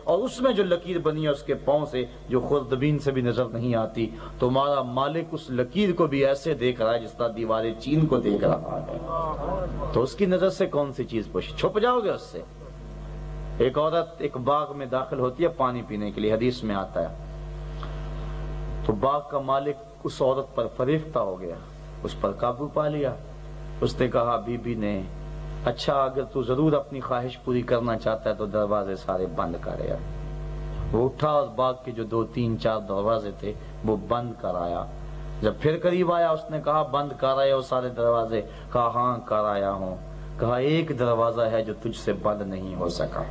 اور اس میں جو لکیر بنی ہے اس کے پاؤں سے جو خوردبین سے بھی نظر نہیں آتی، تمہارا مالک اس لکیر کو بھی ایسے دیکھ رہا ہے جس طرح دیوار چین کو دیکھ رہا ہے، تو اس کی نظر سے کون سی چیز چھپ جاؤ گے اس سے۔ ایک عورت ایک باغ میں داخل ہوتی ہے پانی پینے کے لیے، حدیث میں آتا ہے، تو باغ کا مالک اس عورت پر فریفتہ ہو گیا، اس پر قابو پا لیا۔ اس نے کہا بی بی نے، اچھا اگر تو ضرور اپنی خواہش پوری کرنا چاہتا ہے تو دروازے سارے بند کر یار۔ وہ اٹھا اور باغ کے جو 2 3 4 دروازے تھے وہ بند کر آیا۔ جب پھر قریب آیا اس نے کہا بند کر آئے ہو سارے دروازے؟ کہا ہاں کر آیا ہوں۔ کہا ایک دروازہ ہے جو تجھ سے بند نہیں ہو سکا،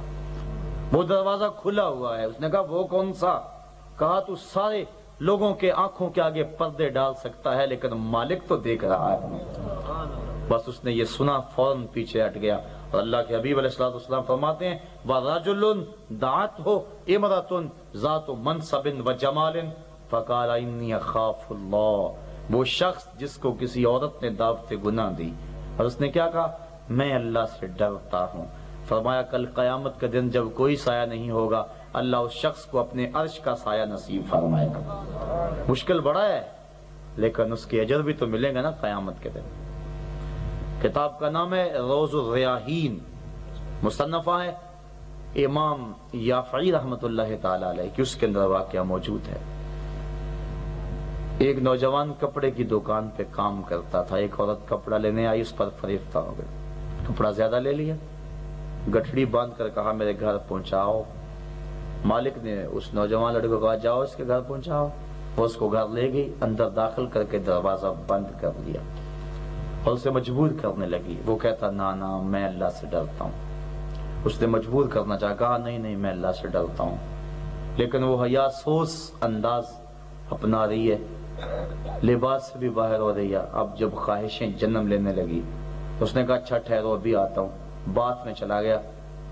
وہ دروازہ کھلا ہوا ہے۔ اس نے کہا وہ کون سا؟ کہا تو سارے لوگوں کے آنکھوں کے آگے پردے ڈال سکتا ہے لیکن مالک تو دیکھ رہا ہے۔ بس اس نے یہ سنا فوراً پیچھے ہٹ گیا، اور اللہ کے حبیب علیہ السلام فرماتے ہیں وَرَجُلٌ دَعَتْهُ اِمْرَةٌ ذَاتُ مَنْصَبٍ وَجَمَالٍ فَقَالَ إِنِّي أَخَافُ اللَّهَ۔ وہ شخص جس کو کسی عورت نے دعوت گناہ دی اور اس نے کیا کہا؟ میں اللہ سے ڈرتا ہوں۔ فرمایا کل قیامت کا دن جب کوئی سایہ نہیں ہوگا اللہ اس شخص کو اپنے عرش کا سایہ نصیب فرمائے گا۔ مشکل بڑا ہے لیکن اس کے اجر بھی تو ملیں گا نا قیامت کے دن۔ کتاب کا نام ہے روز الریاحین، مصنفہ ہے امام یافعی رحمت اللہ تعالی علیہ کی، اس کے اندر واقعہ موجود ہے۔ ایک نوجوان کپڑے کی دکان پہ کام کرتا تھا، ایک عورت کپڑا لینے آئی، اس پر فریفتہ ہو گئی، کپڑا زیادہ لے لیا، گٹھڑی باندھ کر کہا میرے گھر پہنچاؤ۔ مالک نے اس نوجوان لڑکے کو کہا جاؤ اس کے گھر پہنچاؤ۔ وہ اس کو گھر لے گئی، اندر داخل کر کے دروازہ بند کر دیا اور اسے مجبور کرنے لگی۔ وہ کہتا نا میں اللہ سے ڈرتا ہوں۔ اس نے مجبور کرنا چاہا، کہا نہیں میں اللہ سے ڈرتا ہوں، لیکن وہ حیا سوز انداز اپنا رہی ہے، لباس سے بھی باہر ہو رہی ہے۔ اب جب خواہشیں جنم لینے لگی تو اس نے کہا اچھا ٹھہرو ابھی آتا ہوں۔ بات میں چلا گیا،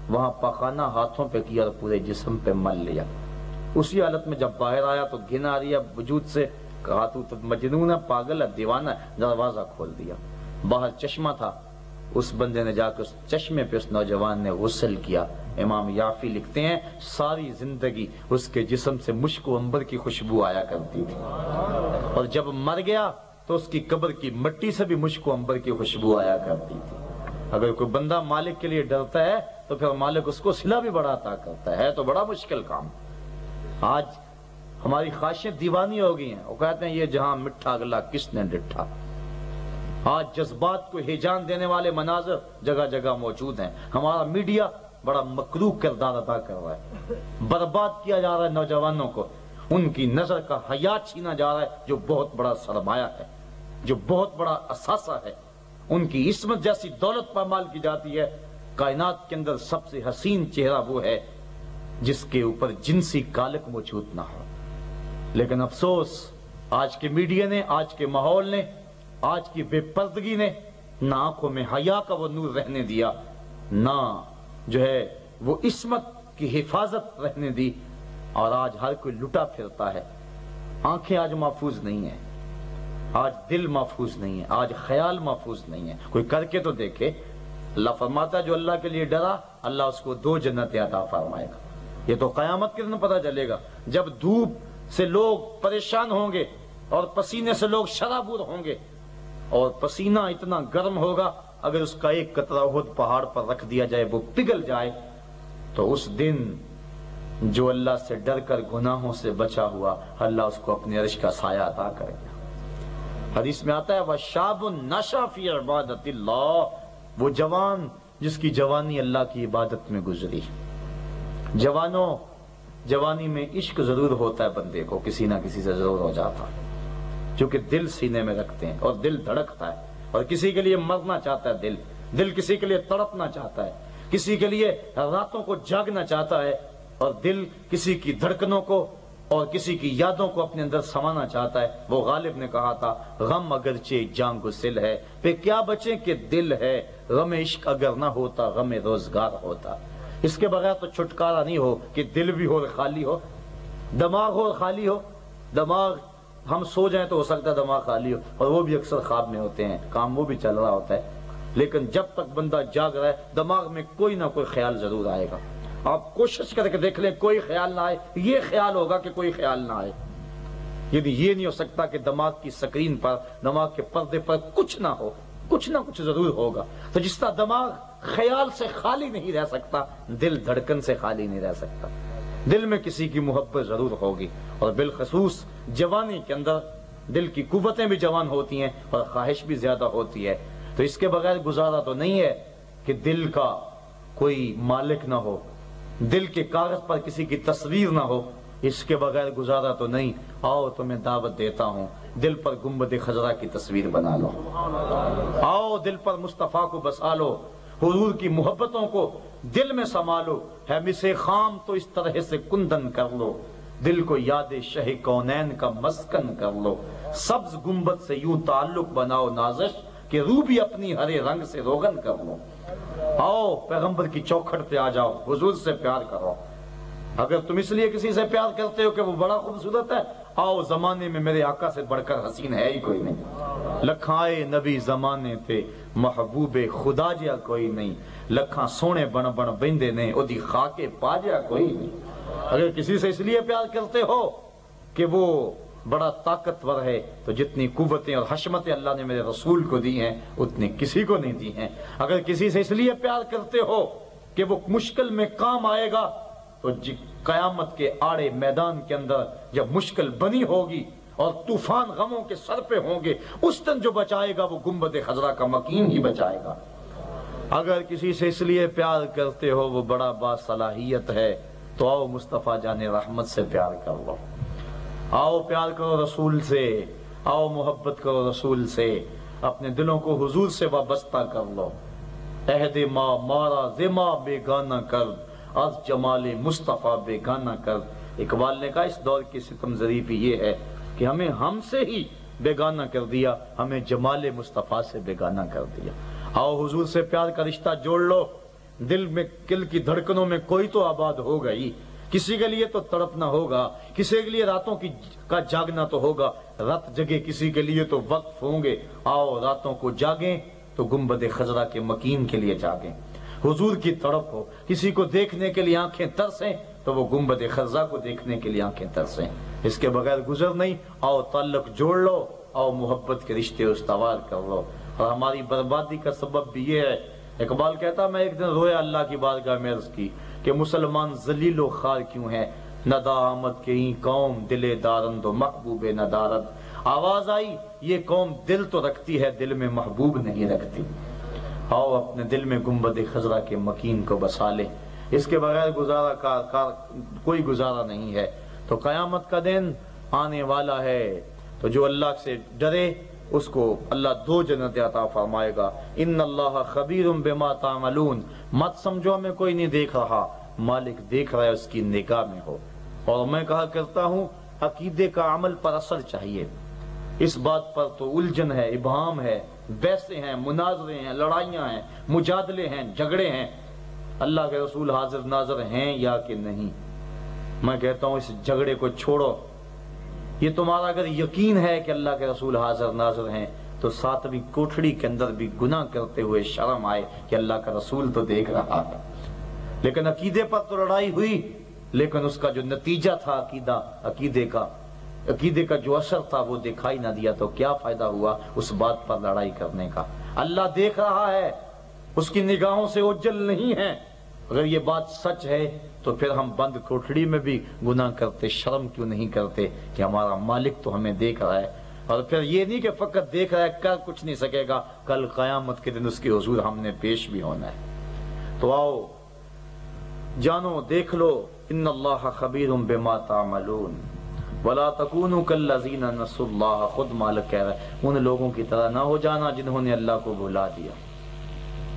وہاں پخانہ ہاتھوں پہ کیا اور پورے جسم پہ مل لیا۔ اسی حالت میں جب باہر آیا تو گھن آ رہی ہے وجود سے، کہا تو مجنون ہے، پاگل ہے، دیوانہ ہے۔ دروازہ کھول دیا، باہر چشمہ تھا، اس بندے نے جا کے اس چشمے پہ اس نوجوان نے غسل کیا۔ امام یافی لکھتے ہیں ساری زندگی اس کے جسم سے مشک و عنبر کی خوشبو آیا کرتی تھی، اور جب مر گیا تو اس کی قبر کی مٹی سے بھی مشک و عنبر کی خوشبو آیا کرتی تھی۔ اگر کوئی بندہ مالک کے لیے ڈرتا ہے تو پھر مالک اس کو صلہ بھی بڑا عطا کرتا ہے، تو بڑا مشکل کام۔ آج ہماری خواہشیں دیوانی ہو گئی ہیں، وہ کہتے ہیں یہ جہاں مٹھا گلا کس نے ڈٹھا۔ آج جذبات کو ہیجان دینے والے مناظر جگہ جگہ موجود ہیں۔ ہمارا میڈیا بڑا مکروہ کردار ادا کر رہا ہے، برباد کیا جا رہا ہے نوجوانوں کو، ان کی نظر کا حیا چھینا جا رہا ہے جو بہت بڑا سرمایہ ہے، جو بہت بڑا اثاثہ ہے۔ ان کی عصمت جیسی دولت پامال کی جاتی ہے۔ کائنات کے اندر سب سے حسین چہرہ وہ ہے جس کے اوپر جنسی کالک موجود نہ ہو، لیکن افسوس آج کے میڈیا نے، آج کے ماحول نے، آج کی بے پردگی نے نہ آنکھوں میں حیا کا وہ نور رہنے دیا، نہ جو ہے وہ عصمت کی حفاظت رہنے دی، اور آج ہر کوئی لٹا پھرتا ہے۔ آنکھیں آج محفوظ نہیں ہیں، آج دل محفوظ نہیں ہے، آج خیال محفوظ نہیں ہے۔ کوئی کر کے تو دیکھے۔ اللہ فرماتا ہے جو اللہ کے لیے ڈرا اللہ اس کو 2 جنتیں عطا فرمائے گا۔ یہ تو قیامت کے دن پتہ چلے گا، جب دھوپ سے لوگ پریشان ہوں گے اور پسینے سے لوگ شرابور ہوں گے، اور پسینہ اتنا گرم ہوگا اگر اس کا ایک قطرہ احد پہاڑ پر رکھ دیا جائے وہ پگھل جائے، تو اس دن جو اللہ سے ڈر کر گناہوں سے بچا ہوا اللہ اس کو اپنے عرش کا سایہ عطا کرے گا۔ حدیث میں آتا ہے وَشَابٌ نَشَأَ فِي عِبَادَةِ اللَّهِ، وہ جوان جس کی جوانی اللہ کی عبادت میں گزری۔ جوانوں، جوانی میں عشق ضرور ہوتا ہے بندے کو، کسی نہ کسی سے ضرور ہو جاتا ہے، چونکہ دل سینے میں رکھتے ہیں اور دل دھڑکتا ہے، اور کسی کے لیے مرنا چاہتا ہے دل کسی کے لیے تڑپنا چاہتا ہے، کسی کے لیے راتوں کو جاگنا چاہتا ہے، اور دل کسی کی دھڑکنوں کو اور کسی کی یادوں کو اپنے اندر سمانا چاہتا ہے۔ وہ غالب نے کہا تھا غم اگرچہ جاں گسل ہے پہ کیا بچے کہ دل ہے، غم عشق اگر نہ ہوتا غم روزگار ہوتا۔ اس کے بغیر تو چھٹکارا نہیں ہو کہ دل بھی ہو اور خالی ہو، دماغ ہو اور خالی ہو۔ دماغ ہم سو جائیں تو ہو سکتا ہے دماغ خالی ہو، اور وہ بھی اکثر خواب میں ہوتے ہیں، کام وہ بھی چل رہا ہوتا ہے، لیکن جب تک بندہ جاگ رہا ہے دماغ میں کوئی نہ کوئی خیال ضرور آئے گا۔ آپ کوشش کر کے دیکھ لیں کوئی خیال نہ آئے، یہ خیال ہوگا کہ کوئی خیال نہ آئے، یعنی یہ نہیں ہو سکتا کہ دماغ کی سکرین پر، دماغ کے پردے پر کچھ نہ ہو، کچھ نہ کچھ ضرور ہوگا۔ تو جس طرح دماغ خیال سے خالی نہیں رہ سکتا، دل دھڑکن سے خالی نہیں رہ سکتا، دل میں کسی کی محبت ضرور ہوگی، اور بالخصوص جوانی کے اندر دل کی قوتیں بھی جوان ہوتی ہیں اور خواہش بھی زیادہ ہوتی ہے، تو اس کے بغیر گزارا تو نہیں ہے کہ دل کا کوئی مالک نہ ہو، دل کے کاغذ پر کسی کی تصویر نہ ہو، اس کے بغیر گزارا تو نہیں۔ آؤ تمہیں دعوت دیتا ہوں، دل پر گنبد خضرا کی تصویر بنا لو، آؤ دل پر مصطفیٰ کو بسا لو، حضور کی محبتوں کو دل میں سما لو، ہے مس خام تو اس طرح سے کندن کر لو، دل کو یاد شہ کونین کا مسکن کر لو، سبز گنبد سے یوں تعلق بناؤ نازش کہ روح بھی اپنی ہرے رنگ سے روغن کر لو۔ آؤ پیغمبر کی چوکھٹ پہ آ جاؤ، حضور سے پیار کرو، اگر تم اس لیے کسی سے پیار کرتے ہو کہ وہ بڑا خوبصورت ہے، آؤ زمانے میں میرے آقا سے بڑھ کر حسین ہے ہی کوئی نہیں، لکھائے نبی زمانے تے محبوب خدا جیا کوئی نہیں، لکھاں سونے بن بن بندے نے اودی خاکے پا جیا کوئی نہیں۔ اگر کسی سے اس لیے پیار کرتے ہو کہ وہ بڑا طاقتور ہے، تو جتنی قوتیں اور حشمتیں اللہ نے میرے رسول کو دی ہیں اتنی کسی کو نہیں دی ہیں۔ اگر کسی سے اس لیے پیار کرتے ہو کہ وہ مشکل میں کام آئے گا، تو قیامت کے آڑے میدان کے اندر جب مشکل بنی ہوگی اور طوفان غموں کے سر پہ ہوں گے، اس دن جو بچائے گا وہ گنبد خضرا کا مکین ہی بچائے گا۔ اگر کسی سے اس لیے پیار کرتے ہو وہ بڑا باصلاحیت ہے، تو آؤ مصطفیٰ جان رحمت سے پیار کر لو، آؤ پیار کرو رسول سے، آؤ محبت کرو رسول سے، اپنے دلوں کو حضور سے وابستہ کر لو۔ عہد ما مارا زما بیگانہ کر، از جمال مصطفیٰ بیگانہ کر۔ اقبال نے کہا اس دور کی ستم ظریفی یہ ہے کہ ہمیں ہم سے ہی بیگانہ کر دیا، ہمیں جمال مصطفیٰ سے بیگانہ کر دیا۔ آؤ حضور سے پیار کا رشتہ جوڑ لو، دل میں دل کی دھڑکنوں میں کوئی تو آباد ہوگا ہی، کسی کے لیے تو تڑپنا ہوگا، کسی کے لیے راتوں کا جاگنا تو ہوگا، رات جگے کسی کے لیے تو وقف ہوں گے۔ آؤ راتوں کو جاگیں تو گنبد خضرا کے مکین کے لیے جاگیں، حضور کی تڑپ ہو، کسی کو دیکھنے کے لیے آنکھیں ترسیں تو وہ گنبد خضرا کو دیکھنے کے لیے آنکھیں ترسیں، اس کے بغیر گزر نہیں۔ آؤ تعلق جوڑ لو، آؤ محبت کے رشتے استوار کر لو۔ اور ہماری بربادی کا سبب بھی یہ ہے، اقبال کہتا میں ایک دن رویا اللہ کی بارگاہ میں عرض کی کہ مسلمان ذلیل و خوار کیوں ہے، ندامت کے ہی قوم دل دارند و محبوب ندارد۔ آواز آئی یہ قوم دل تو رکھتی ہے دل میں محبوب نہیں رکھتی۔ آؤ اپنے دل میں گنبد خضرا کے مکین کو بسا لے، اس کے بغیر گزارا کوئی گزارا نہیں ہے۔ تو قیامت کا دن آنے والا ہے، تو جو اللہ سے ڈرے اس کو اللہ دو جنت عطا فرمائے گا۔ ان اللہ خبیر بما تعملون، مت سمجھو میں کوئی نہیں دیکھ رہا، مالک دیکھ رہا ہے، اس کی نگاہ میں ہو۔ اور میں کہا کرتا ہوں عقیدے کا عمل پر اثر چاہیے، اس بات پر تو الجھن ہے، ابہام ہے، بحثیں ہیں، مناظرے ہیں، لڑائیاں ہیں، مجادلے ہیں، جھگڑے ہیں، اللہ کے رسول حاضر ناظر ہیں یا کہ نہیں۔ میں کہتا ہوں اس جھگڑے کو چھوڑو، یہ تمہارا اگر یقین ہے کہ اللہ کے رسول حاضر ناظر ہیں تو ساتویں کوٹھڑی کے اندر بھی گناہ کرتے ہوئے شرم آئے کہ اللہ کا رسول تو دیکھ رہا ہے۔ لیکن عقیدے پر تو لڑائی ہوئی، لیکن اس کا جو نتیجہ تھا عقیدے کا جو اثر تھا وہ دکھائی نہ دیا، تو کیا فائدہ ہوا اس بات پر لڑائی کرنے کا۔ اللہ دیکھ رہا ہے، اس کی نگاہوں سے اوجھل نہیں ہے۔ اگر یہ بات سچ ہے تو پھر ہم بند کوٹھڑی میں بھی گناہ کرتے شرم کیوں نہیں کرتے کہ ہمارا مالک تو ہمیں دیکھ رہا ہے۔ اور پھر یہ نہیں کہ فقط دیکھ رہا ہے، کر کچھ نہیں سکے گا، کل قیامت کے دن اس کے حضور ہم نے پیش بھی ہونا ہے۔ تو آؤ جانو، دیکھ لو، ان اللہ خبیر بما تعملون ولا تکونوا کالذین نسوا اللہ۔ خود مالک کہہ رہا ہے ان لوگوں کی طرح نہ ہو جانا جنہوں نے اللہ کو بھلا دیا،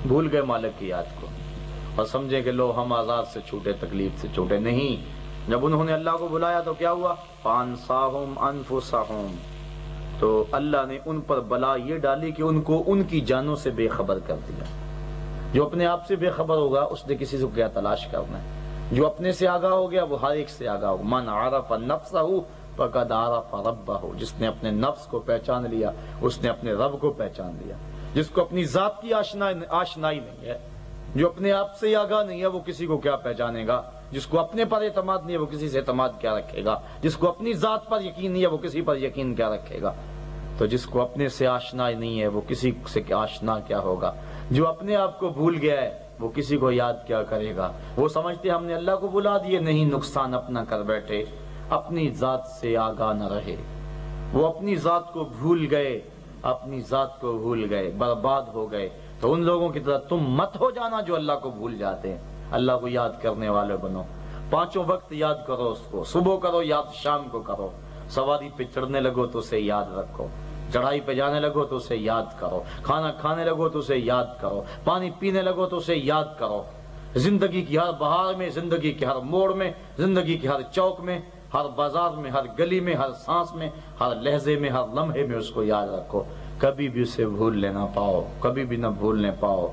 بھول گئے مالک کی یاد کو اور سمجھے کہ لو ہم آزاد سے چھوٹے، تکلیف سے چھوٹے۔ نہیں، جب انہوں نے اللہ کو بلایا تو کیا ہوا؟ فانساہم انفسہم، تو اللہ نے ان پر بلا یہ ڈالی کہ ان کو ان کی جانوں سے بے خبر کر دیا۔ جو اپنے آپ سے بے خبر ہوگا اس نے کسی سے کیا تلاش کرنا ہے، جو اپنے سے آگاہ ہو گیا وہ ہر ایک سے آگاہ ہوگا۔ من عرف نفسہ فقد عرف ربہ، جس نے اپنے نفس کو پہچان لیا اس نے اپنے رب کو پہچان لیا۔ جس کو اپنی ذات کی آشنائی نہیں ہے جو اپنے آپ سے ہی آگاہ نہیں ہے وہ کسی کو کیا پہچانے گا؟ جس کو اپنے پر اعتماد نہیں ہے وہ کسی سے اعتماد کیا رکھے گا؟ جس کو اپنی ذات پر یقین نہیں ہے وہ کسی پر یقین کیا رکھے گا؟ تو جس کو اپنے سے آشنا نہیں ہے وہ کسی سے آشنا کیا ہوگا؟ جو اپنے آپ کو بھول گیا ہے وہ کسی کو یاد کیا کرے گا؟ وہ سمجھتے ہم نے اللہ کو بلا دیے، نہیں، نقصان اپنا کر بیٹھے، اپنی ذات سے آگاہ نہ رہے، وہ اپنی ذات کو بھول گئے، اپنی ذات کو بھول گئے، برباد ہو گئے۔ تو ان لوگوں کی طرح تم مت ہو جانا جو اللہ کو بھول جاتے ہیں، اللہ کو یاد کرنے والے بنو، پانچوں وقت یاد کرو اس کو، صبح کرو یاد، شام کو کرو، سواری پہ چڑھنے لگو تو اسے یاد رکھو، چڑھائی پہ جانے لگو تو اسے یاد کرو، کھانا کھانے لگو تو اسے یاد کرو، پانی پینے لگو تو اسے یاد کرو، زندگی کی ہر بہار میں، زندگی کے ہر موڑ میں، زندگی کے ہر چوک میں، ہر بازار میں، ہر گلی میں، ہر سانس میں، ہر لہجے میں، ہر لمحے میں اس کو یاد رکھو، کبھی بھی اسے بھول لینا پاؤ، کبھی بھی نہ بھولنے پاؤ۔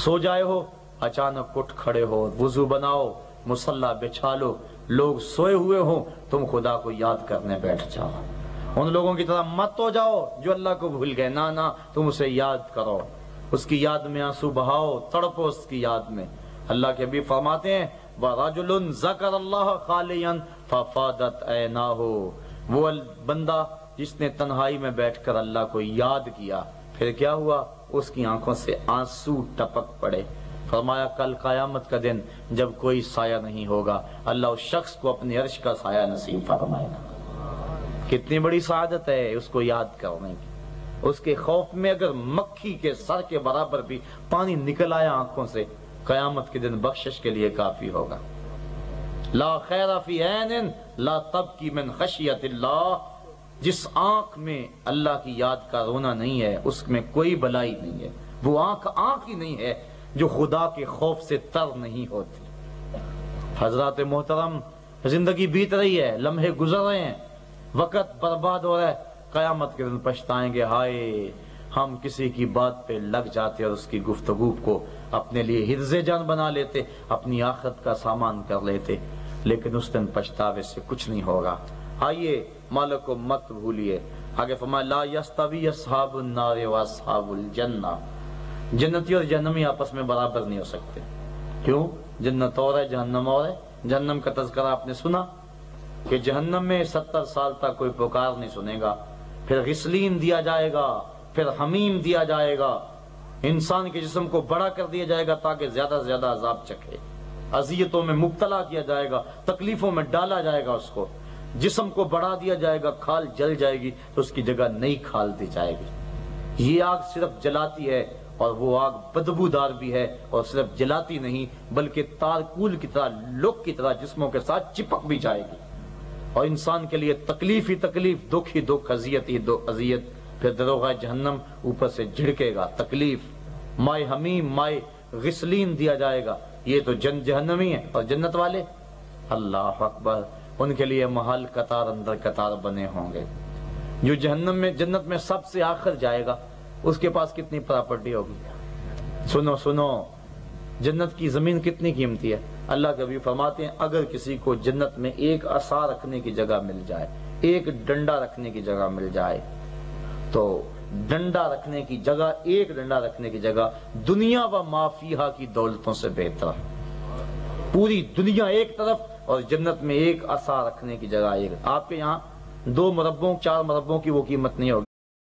سو جائے ہو، اچانک اٹھ کھڑے ہو، وضو بناؤ، مصلی بچھا لو، لوگ سوئے ہوئے ہوں، تم خدا کو یاد کرنے بیٹھ جاؤ۔ ان لوگوں کی طرح مت ہو جاؤ جو اللہ کو بھول گئے، نہ تم اسے یاد کرو، اس کی یاد میں آنسو بہاؤ، تڑپو اس کی یاد میں۔ اللہ کے بھی فرماتے ہیں وَرَجُلٌ ذَكَرَ اللَّهَ خَالِيًا فَفَاضَتْ عَيْنَاهُ، وہ بندہ جس نے تنہائی میں بیٹھ کر اللہ کو یاد کیا، پھر کیا ہوا؟ اس کی آنکھوں سے آنسو ٹپک پڑے۔ فرمایا کل قیامت کا دن جب کوئی سایہ نہیں ہوگا، اللہ اس شخص کو اپنے عرش کا سایہ نصیب فرمائے گا۔ کتنی بڑی سعادت ہے اس کو یاد کرنے کی۔ اس کے خوف میں اگر مکھی کے سر کے برابر بھی پانی نکل آیا آنکھوں سے، قیامت کے دن بخشش کے لیے کافی ہوگا۔ لا خیر فی عین لا تبکی من خشیت اللہ، جس آنکھ میں اللہ کی یاد کا رونا نہیں ہے اس میں کوئی بلائی نہیں ہے، وہ آنکھ ہی نہیں ہے جو خدا کے خوف سے تر نہیں ہوتی۔ حضرات محترم، زندگی بیت رہی ہے، لمحے گزر رہے ہیں، وقت برباد ہو رہا ہے، قیامت کے دن پچھتائیں گے، ہائے ہم کسی کی بات پہ لگ جاتے اور اس کی گفتگو کو اپنے لیے حرز جان بنا لیتے، اپنی آخرت کا سامان کر لیتے، لیکن اس دن پچھتاوے سے کچھ نہیں ہوگا۔ آئیے مالک کو مت بھولیے۔ آگے فرمایا لا یستوی اصحاب النار و اصحاب الجنہ، جنتی اور جہنمی آپس میں برابر نہیں ہو سکتے۔ کیوں؟ جنت اور ہے، جہنم اور ہے۔ جہنم کا تذکرہ آپ نے سنا کہ جہنم میں 70 سال تک کوئی پکار نہیں سنے گا، پھر غسلین دیا جائے گا، پھر حمیم دیا جائے گا، انسان کے جسم کو بڑا کر دیا جائے گا تاکہ زیادہ سے زیادہ عذاب چکھے، اذیتوں میں مبتلا کیا جائے گا، تکلیفوں میں ڈالا جائے گا، اس کو جسم کو بڑھا دیا جائے گا، کھال جل جائے گی تو اس کی جگہ نئی کھال دی جائے گی۔ یہ آگ صرف جلاتی ہے اور وہ آگ بدبودار بھی ہے، اور صرف جلاتی نہیں بلکہ تارکول کی طرح، لوک کی طرح جسموں کے ساتھ چپک بھی جائے گی، اور انسان کے لیے تکلیف ہی تکلیف، دکھ ہی دکھ، اذیت ہی اذیت، پھر دروغہ جہنم اوپر سے جھڑکے گا، تکلیف، مائے حمیم، مائے غسلین دیا جائے گا۔ یہ تو جہنمی ہے، اور جنت والے اللہ اکبر، ان کے لیے محل قطار اندر قطار بنے ہوں گے۔ جو جہنم میں، جنت میں سب سے آخر جائے گا اس کے پاس کتنی پراپرٹی ہوگی؟ سنو، جنت کی زمین کتنی قیمتی ہے۔ اللہ کبھی فرماتے ہیں اگر کسی کو جنت میں ایک عصا رکھنے کی جگہ مل جائے، ایک ڈنڈا رکھنے کی جگہ مل جائے، تو ڈنڈا رکھنے کی جگہ، ایک ڈنڈا رکھنے کی جگہ دنیا و ما فیہا کی دولتوں سے بہتر ہے۔ پوری دنیا ایک طرف اور جنت میں ایک عصا رکھنے کی جگہ ایک۔ آپ کے یہاں 2 مربوں 4 مربوں کی وہ قیمت نہیں ہوگی۔